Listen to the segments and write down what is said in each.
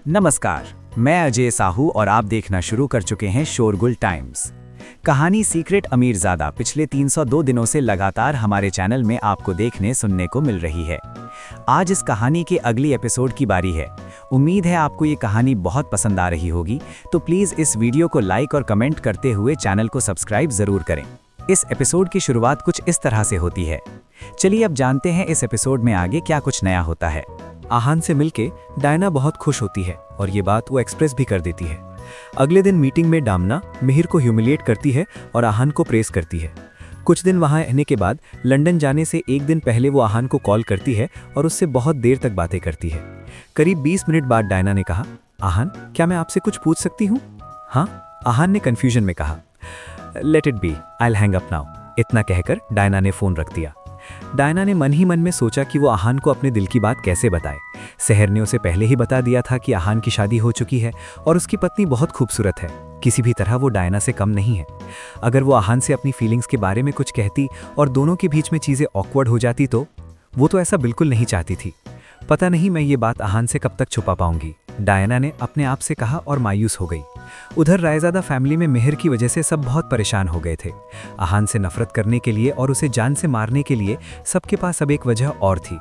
नमस्कार, मैं अजय साहू और आप देखना शुरू कर चुके हैं शोरगुल टाइम्स। कहानी सीक्रेट अमीरजादा पिछले 302 दिनों से लगातार हमारे चैनल में आपको देखने सुनने को मिल रही है। आज इस कहानी के अगली एपिसोड की बारी है। उम्मीद है आपको ये कहानी बहुत पसंद आ रही होगी, तो प्लीज़ इस वीडियो को लाइक और कमेंट करते हुए चैनल को सब्सक्राइब ज़रूर करें। इस एपिसोड की शुरुआत कुछ इस तरह से होती है। चलिए अब जानते हैं इस एपिसोड में आगे क्या कुछ नया होता है। आहान से मिलके डायना बहुत खुश होती है और ये बात वो एक्सप्रेस भी कर देती है। अगले दिन मीटिंग में डामना मिहिर को ह्यूमिलिएट करती है और आहान को प्रेस करती है। कुछ दिन वहाँ रहने के बाद लंदन जाने से एक दिन पहले वो आहान को कॉल करती है और उससे बहुत देर तक बातें करती है। करीब 20 मिनट बाद डायना ने कहा, आहान, क्या मैं आपसे कुछ पूछ सकती हूँ? हाँ, आहान ने कन्फ्यूजन में कहा। Let it be, I will hang up now. इतना कहकर डायना ने फ़ोन रख दिया। डायना ने मन ही मन में सोचा कि वो आहान को अपने दिल की बात कैसे बताए। सहर ने उसे पहले ही बता दिया था कि आहान की शादी हो चुकी है और उसकी पत्नी बहुत खूबसूरत है। किसी भी तरह वो डायना से कम नहीं है। अगर वो आहान से अपनी फीलिंग्स के बारे में कुछ कहती और दोनों के बीच में चीज़ें ऑकवर्ड हो जाती तो वो तो ऐसा बिल्कुल नहीं चाहती थी। पता नहीं मैं ये बात आहान से कब तक छुपा पाऊंगी, डायना ने अपने आप से कहा और मायूस हो गई। उधर रायजादा फैमिली में मिहिर की वजह से सब बहुत परेशान हो गए थे। आहान से नफरत करने के लिए और उसे जान से मारने के लिए सबके पास अब एक वजह और थी।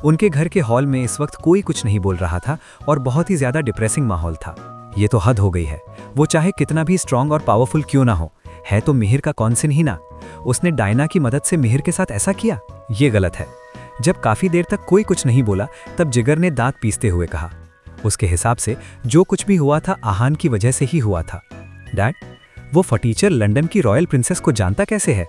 उनके घर के हॉल में इस वक्त कोई कुछ नहीं बोल रहा था और बहुत ही ज्यादा डिप्रेसिंग माहौल था। ये तो हद हो गई है। वो चाहे कितना भी स्ट्रांग और पावरफुल क्यों ना हो, है तो मिहिर का कॉन्सिन ही ना। उसने डायना की मदद से मिहिर के साथ ऐसा किया, ये गलत है। जब काफी देर तक कोई कुछ नहीं बोला तब जिगर ने दांत पीसते हुए कहा, उसके हिसाब से जो कुछ भी हुआ था आहान की वजह से ही हुआ था। डैड, वो फटीचर लंदन की रॉयल प्रिंसेस को जानता कैसे है?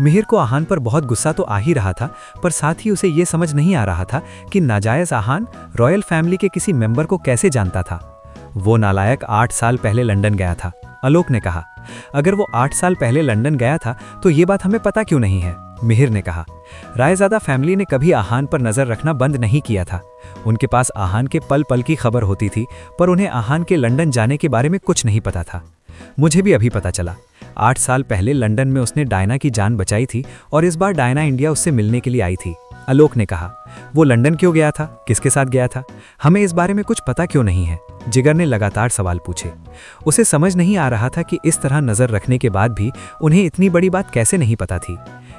मिहिर को आहान पर बहुत गुस्सा तो आ ही रहा था, पर साथ ही उसे ये समझ नहीं आ रहा था कि नाजायज आहान रॉयल फैमिली के किसी मेंबर को कैसे जानता था। वो नालायक 8 साल पहले लंदन गया था, आलोक ने कहा। अगर वो 8 साल पहले लंदन गया था तो ये बात हमें पता क्यों नहीं है? मिहिर ने कहा। रायजादा फैमिली ने कभी आहान पर नजर रखना बंद नहीं किया था। उनके पास आहान के पल पल की खबर होती थी, पर उन्हें आहान के लंदन जाने के बारे में कुछ नहीं पता था। मुझे भी अभी पता चला। 8 साल पहले लंदन में उसने डायना की जान बचाई थी और इस बार डायना इंडिया उससे मिलने के लिए आई थी, आलोक ने कहा। वो लंदन क्यों गया था, किसके साथ गया था, हमें इस बारे में कुछ पता क्यों नहीं है? जिगर ने लगातार सवाल पूछे। उसे समझ नहीं आ रहा था कि इस तरह नजर रखने के बाद भी उन्हें इतनी बड़ी बात कैसे नहीं पता थी।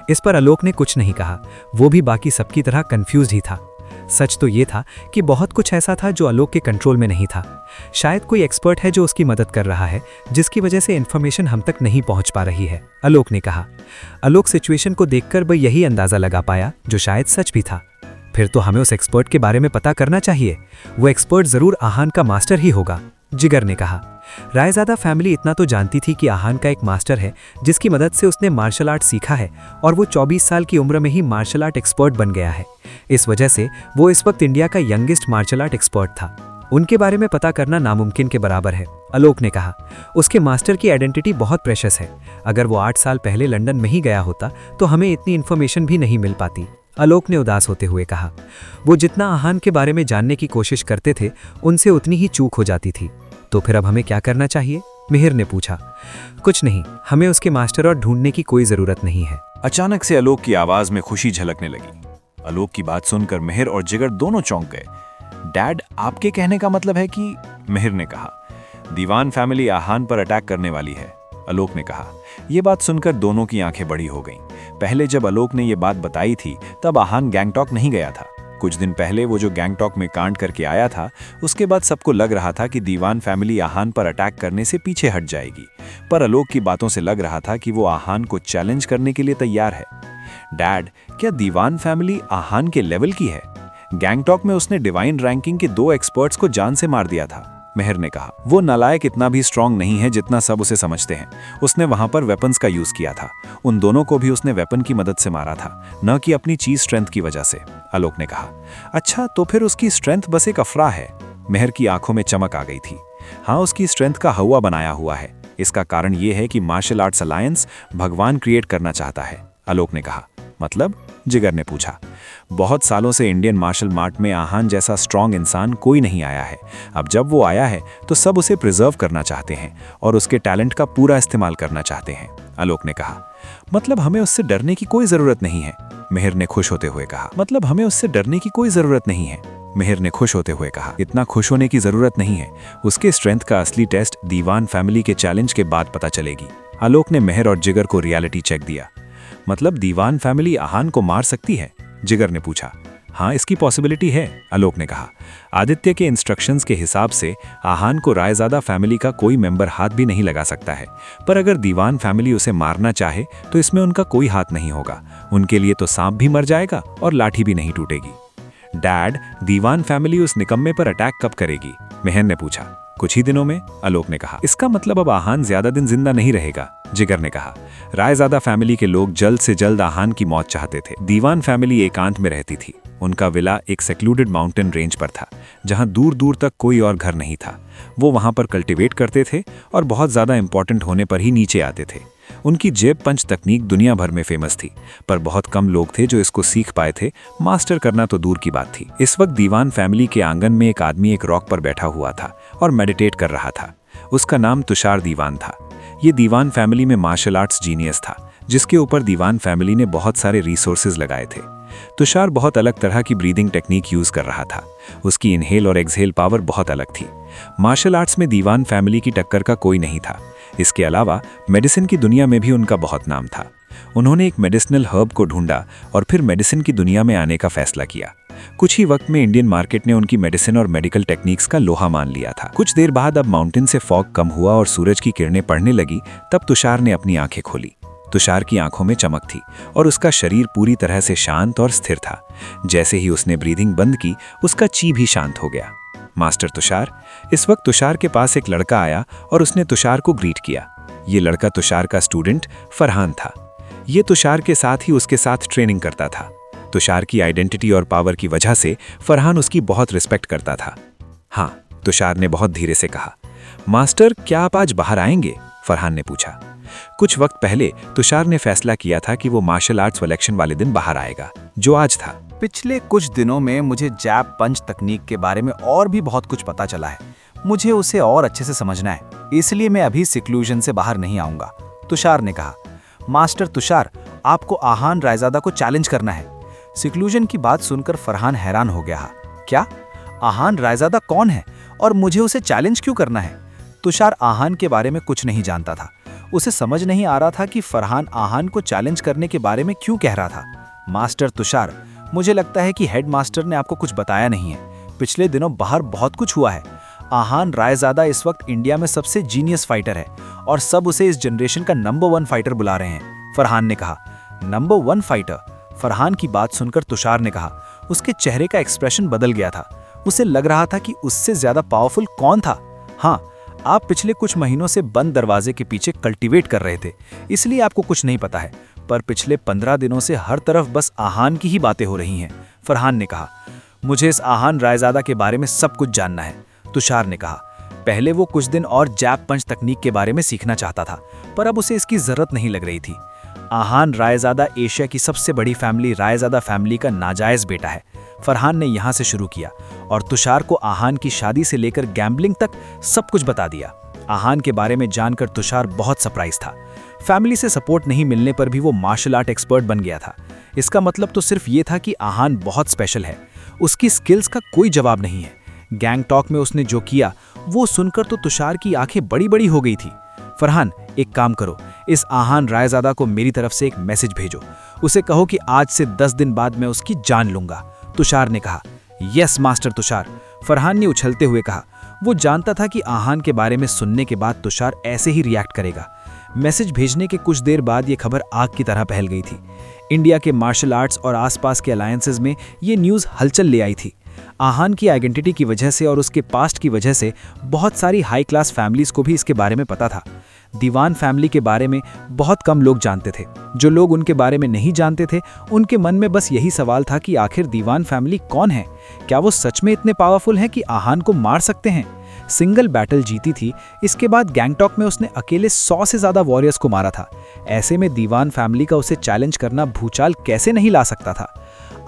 इस पर आलोक ने कुछ नहीं कहा। वो भी बाकी सबकी तरह कंफ्यूज ही था। सच तो ये था कि बहुत कुछ ऐसा था जो आलोक के कंट्रोल में नहीं था। शायद कोई एक्सपर्ट है जो उसकी मदद कर रहा है, जिसकी वजह से इन्फॉर्मेशन हम तक नहीं पहुंच पा रही है, आलोक ने कहा। आलोक सिचुएशन को देखकर वह यही अंदाजा लगा पाया, जो शायद सच भी था। फिर तो हमें उस एक्सपर्ट के बारे में पता करना चाहिए। वो एक्सपर्ट जरूर आहान का मास्टर ही होगा, जिगर ने कहा। रायजादा फैमिली इतना तो जानती थी कि आहान का एक मास्टर है जिसकी मदद से उसने मार्शल आर्ट सीखा है और वो 24 साल की उम्र में ही मार्शल आर्ट एक्सपर्ट बन गया है। इस वजह से वो इस वक्त इंडिया का यंगेस्ट मार्शल आर्ट एक्सपर्ट था। उनके बारे में पता करना नामुमकिन के बराबर है, आलोक ने कहा। उसके मास्टर की आइडेंटिटी बहुत प्रेशियस है। अगर वो 8 साल पहले लंदन में ही गया होता तो हमें इतनी इन्फॉर्मेशन भी नहीं मिल पाती, आलोक ने उदास होते हुए कहा। वो जितना आहान के बारे में जानने की कोशिश करते थे उनसे उतनी ही चूक हो जाती थी। तो फिर अब हमें क्या करना चाहिए? मिहिर ने पूछा। कुछ नहीं, हमें उसके मास्टर और ढूंढने की कोई जरूरत नहीं है। अचानक से आलोक की आवाज में खुशी झलकने लगी। आलोक की बात सुनकर मिहिर और जिगर दोनों चौंक गए। डैड, आपके कहने का मतलब है कि? मिहिर ने कहा। दीवान फैमिली आहान पर अटैक करने वाली है, आलोक ने कहा। यह बात सुनकर दोनों की आंखें बड़ी हो गईं। पहले जब आलोक ने यह बात बताई थी तब आहान गैंगटॉक नहीं गया था। कुछ दिन पहले वो जो गैंगटॉक में कांड करके आया था, उसके बाद सबको लग रहा था कि दीवान फैमिली आहान पर अटैक करने से पीछे हट जाएगी, पर आलोक की बातों से लग रहा था कि वो आहान को चैलेंज करने के लिए तैयार है। डैड, क्या दीवान फैमिली आहान के लेवल की है? गैंगटॉक में उसने डिवाइन रैंकिंग के 2 एक्सपर्ट्स को जान से मार दिया था, मिहिर ने कहा। वो नालायक इतना भी स्ट्रांग नहीं है जितना सब उसे समझते हैं। उसने वहां पर वेपन्स का यूज किया था। उन दोनों को भी उसने वेपन की मदद से मारा था, न कि अपनी चीज स्ट्रेंथ की वजह से, आलोक ने कहा। अच्छा, तो फिर उसकी स्ट्रेंथ बस एक अफरा है? मिहिर की आंखों में चमक आ गई थी। हाँ, उसकी स्ट्रेंथ का हवा बनाया हुआ है। इसका कारण यह है कि मार्शल आर्ट्स अलायंस भगवान क्रिएट करना चाहता है, आलोक ने कहा। मतलब? जिगर ने पूछा। बहुत सालों से इंडियन मार्शल आर्ट में आहान जैसा स्ट्रांग इंसान कोई नहीं आया है। अब जब वो आया है तो सब उसे प्रिजर्व करना चाहते हैं और उसके टैलेंट का पूरा इस्तेमाल करना चाहते हैं, आलोक ने कहा। मतलब हमें उससे डरने की कोई जरूरत नहीं है, मिहिर ने खुश होते हुए कहा। मतलब हमें उससे डरने की कोई जरूरत नहीं है, मिहिर ने खुश होते हुए कहा। इतना खुश होने की जरूरत नहीं है, उसके स्ट्रेंथ का असली टेस्ट दीवान फैमिली के चैलेंज के बाद पता चलेगी। आलोक ने मिहिर और जिगर को रियलिटी चेक दिया। मतलब दीवान फैमिली आहान को मार सकती है? जिगर ने पूछा। हाँ, इसकी पॉसिबिलिटी है, आलोक ने कहा। आदित्य के इंस्ट्रक्शंस के हिसाब से आहान को रायजादा फैमिली का कोई मेंबर हाथ भी नहीं लगा सकता है, पर अगर दीवान फैमिली उसे मारना चाहे तो इसमें उनका कोई हाथ नहीं होगा। उनके लिए तो सांप भी मर जाएगा और लाठी भी नहीं टूटेगी। डैड, दीवान फैमिली उस निकम्मे पर अटैक कब करेगी? मिहिर ने पूछा। कुछ ही दिनों में, आलोक ने कहा। इसका मतलब अब आहान ज्यादा दिन जिंदा नहीं रहेगा, जिगर ने कहा। रायजादा फैमिली के लोग जल्द से जल्द आहान की मौत चाहते थे। दीवान फैमिली एकांत में रहती थी। उनका विला एक सेक्लूडेड माउंटेन रेंज पर था, जहां दूर दूर तक कोई और घर नहीं था। वो वहां पर कल्टीवेट करते थे और बहुत ज्यादा इंपॉर्टेंट होने पर ही नीचे आते थे। उनकी जेब पंच तकनीक दुनिया भर में फेमस थी, पर बहुत कम लोग थे जो इसको सीख पाए थे। मास्टर करना तो दूर की बात थी। इस वक्त दीवान फैमिली के आंगन में एक आदमी एक रॉक पर बैठा हुआ था और मेडिटेट कर रहा था। उसका नाम तुषार दीवान था। ये दीवान फैमिली में मार्शल आर्ट्स जीनियस था, जिसके ऊपर दीवान फैमिली ने बहुत सारे रिसोर्सेज लगाए थे। तुषार बहुत अलग तरह की ब्रीदिंग टेक्निक यूज कर रहा था। उसकी इनहेल और एक्सहेल पावर बहुत अलग थी। मार्शल आर्ट्स में दीवान फैमिली की टक्कर का कोई नहीं था। इसके अलावा मेडिसिन की दुनिया में भी उनका बहुत नाम था। उन्होंने एक मेडिसिनल हर्ब को ढूंढा और फिर मेडिसिन की दुनिया में आने का फैसला किया। कुछ ही वक्त में इंडियन मार्केट ने उनकी मेडिसिन और मेडिकल टेक्निक्स का लोहा मान लिया था। कुछ देर बाद अब माउंटेन से फॉग कम हुआ और सूरज की किरणें पड़ने लगी, तब तुषार ने अपनी आंखें खोली। तुषार की आंखों में चमक थी और उसका शरीर पूरी तरह से शांत और स्थिर था। जैसे ही उसने ब्रीदिंग बंद की, उसका ची भी शांत हो गया। मास्टर तुषार। इस वक्त तुषार के पास एक लड़का आया और उसने तुषार को ग्रीट किया। ये लड़का तुषार का स्टूडेंट फरहान था। ये तुषार के साथ ही उसके साथ ट्रेनिंग करता था। तुषार की आइडेंटिटी और पावर की वजह से फरहान उसकी बहुत रिस्पेक्ट करता था। हाँ, तुषार ने बहुत धीरे से कहा। मास्टर, क्या आप आज बाहर आएंगे? फरहान ने पूछा। कुछ वक्त पहले तुषार ने फैसला किया था कि वो मार्शल आर्ट्स सिलेक्शन वाले दिन बाहर आएगा, जो आज था। पिछले कुछ दिनों में मुझे जैब पंच तकनीक के बारे में और भी बहुत कुछ पता चला है। मुझे उसे और अच्छे से समझना है, इसलिए मैं अभी सिक्लूजन से बाहर नहीं आऊंगा, तुषार ने कहा। मास्टर तुषार, आपको आहान रायजादा को चैलेंज करना है। सिक्लूजन की बात सुनकर फरहान हैरान हो गया। क्या? आहान रायजादा कौन है और मुझे उसे चैलेंज क्यों करना है? तुषार आहान के बारे में कुछ नहीं जानता था। उसे समझ नहीं आ रहा था कि फरहान आहान को चैलेंज करने के बारे में क्यों कह रहा था। मास्टर तुषार, मुझे लगता है कि हेड मास्टर ने आपको कुछ बताया नहीं है। पिछले दिनों बाहर बहुत कुछ हुआ है। आहान रायजादा इस वक्त इंडिया में सबसे जीनियस फाइटर है और सब उसे इस जनरेशन का नंबर 1 फाइटर बुला रहे हैं, फरहान ने कहा। Number 1 fighter? फरहान की बात सुनकर तुषार ने कहा। उसके चेहरे का एक्सप्रेशन बदल गया था। उसे लग रहा था कि उससे ज्यादा पावरफुल कौन था। हाँ, आप पिछले कुछ महीनों से बंद दरवाजे के पीछे कल्टीवेट कर रहे थे, इसलिए आपको कुछ नहीं पता है, पर पिछले 15 दिनों से हर तरफ बस आहान की ही बातें हो रही हैं, फरहान ने कहा। मुझे इस आहान रायजादा के बारे में सब कुछ जानना है, तुषार ने कहा। पहले वो कुछ दिन और जैब पंच तकनीक के बारे में सीखना चाहता था, पर अब उसे इसकी जरूरत नहीं लग रही थी। आहान रायजादा एशिया की सबसे बड़ी फैमिली रायजादा फैमिली का नाजायज बेटा है। फरहान ने यहाँ से शुरू किया और तुषार को आहान की शादी से लेकर गैम्बलिंग तक सब कुछ बता दिया। आहान के बारे में जानकर तुषार बहुत सरप्राइज था। फैमिली से सपोर्ट नहीं मिलने पर भी वो मार्शल आर्ट एक्सपर्ट बन गया था। इसका मतलब तो सिर्फ ये था कि आहान बहुत स्पेशल है। उसकी स्किल्स का कोई जवाब नहीं है। गैंग टॉक में उसने जो किया वो सुनकर तो तुषार की आंखें बड़ी बड़ी हो गई थी। फरहान, एक काम करो, इस आहान रायजादा को मेरी तरफ से एक मैसेज भेजो। उसे कहो कि आज से 10 दिन बाद मैं उसकी जान लूंगा, तुषार ने कहा। यस मास्टर तुषार, फरहान ने उछलते हुए कहा। वो जानता था कि आहान के बारे में सुनने के बाद तुषार ऐसे ही रिएक्ट करेगा। मैसेज भेजने के कुछ देर बाद ये खबर आग की तरह फैल गई थी। इंडिया के मार्शल आर्ट्स और आसपास के अलायंसेज में ये न्यूज़ हलचल ले आई थी। आहान की आइडेंटिटी की वजह से और उसके पास्ट की वजह से बहुत सारी हाई क्लास फैमिलीज को भी इसके बारे में पता था। दीवान फैमिली के बारे में बहुत कम लोग जानते थे। जो लोग उनके बारे में नहीं जानते थे, उनके मन में बस यही सवाल था कि आखिर दीवान फैमिली कौन है? क्या वो सच में इतने पावरफुल हैं कि आहान को मार सकते हैं? सिंगल बैटल जीती थी, इसके बाद गैंगटॉक में उसने अकेले 100 से ज्यादा वॉरियर्स को मारा था। ऐसे में दीवान फैमिली का उसे चैलेंज करना भूचाल कैसे नहीं ला सकता था?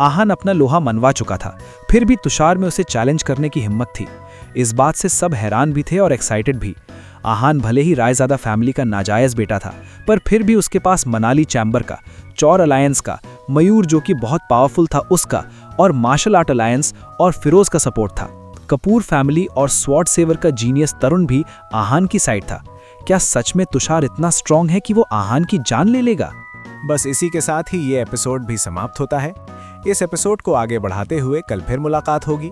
आहान अपना लोहा मनवा चुका था, फिर भी तुषार में उसे चैलेंज करने की हिम्मत थी। इस बात से सब हैरान भी थे और एक्साइटेड भी। आहान भले ही रायजादा फैमिली का नाजायज बेटा था, पर फिर भी उसके पास मनाली चैम्बर का, चौर अलायंस का, मयूर जो कि बहुत पावरफुल था उसका, और मार्शल आर्ट अलायंस और फिरोज का सपोर्ट था। कपूर फैमिली और स्वॉर्ड सेवर का जीनियस तरुण भी आहान की साइड था। क्या सच में तुषार इतना स्ट्रांग है कि वो आहान की जान ले लेगा? बस इसी के साथ ही ये एपिसोड भी समाप्त होता है। इस एपिसोड को आगे बढ़ाते हुए कल फिर मुलाकात होगी।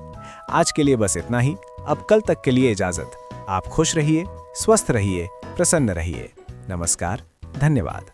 आज के लिए बस इतना ही। अब कल तक के लिए इजाजत। आप खुश रहिए, स्वस्थ रहिए, प्रसन्न रहिए। नमस्कार, धन्यवाद।